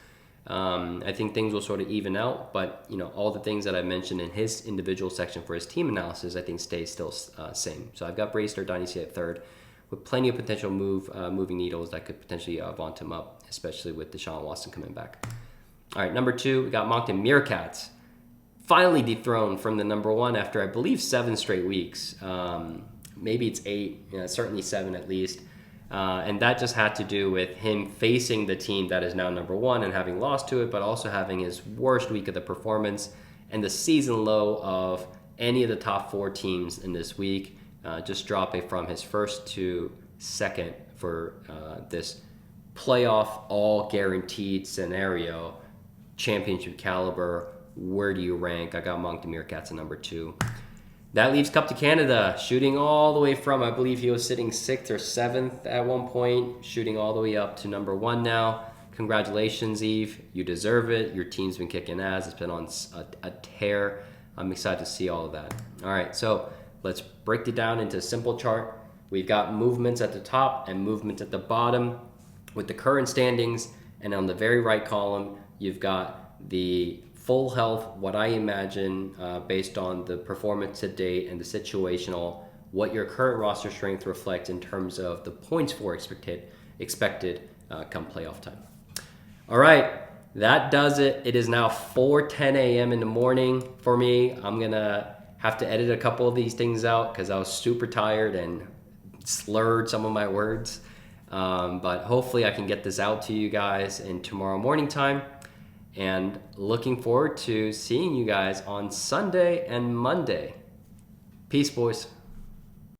I think things will sort of even out, but all the things that I mentioned in his individual section for his team analysis, I think stay still same. So I've got Bracer Dynasty at 3rd, with plenty of potential moving needles that could potentially vaunt him up, especially with Deshaun Watson coming back. All right, number 2, we got Moncton Meerkats, finally dethroned from the number 1 after I believe 7 straight weeks. Maybe it's 8, certainly 7 at least. And that just had to do with him facing the team that is now number 1 and having lost to it, but also having his worst week of the performance and the season low of any of the top 4 teams in this week, just dropping from his 1st to 2nd for this playoff all guaranteed scenario, championship caliber. Where do you rank? I got Moncton Meerkats at number 2. That leaves Cup to Canada, shooting all the way from, I believe he was sitting 6th or 7th at one point, shooting all the way up to number 1 now. Congratulations, Eve. You deserve it. Your team's been kicking ass. It's been on a tear. I'm excited to see all of that. All right, so let's break it down into a simple chart. We've got movements at the top and movements at the bottom with the current standings. And on the very right column, you've got the full health, what I imagine based on the performance to date and the situational, what your current roster strength reflects in terms of the points for expected come playoff time. All right, that does it. It is now 4:10 a.m. in the morning for me. I'm gonna have to edit a couple of these things out because I was super tired and slurred some of my words. But hopefully I can get this out to you guys in tomorrow morning time. And looking forward to seeing you guys on Sunday and Monday. Peace, boys.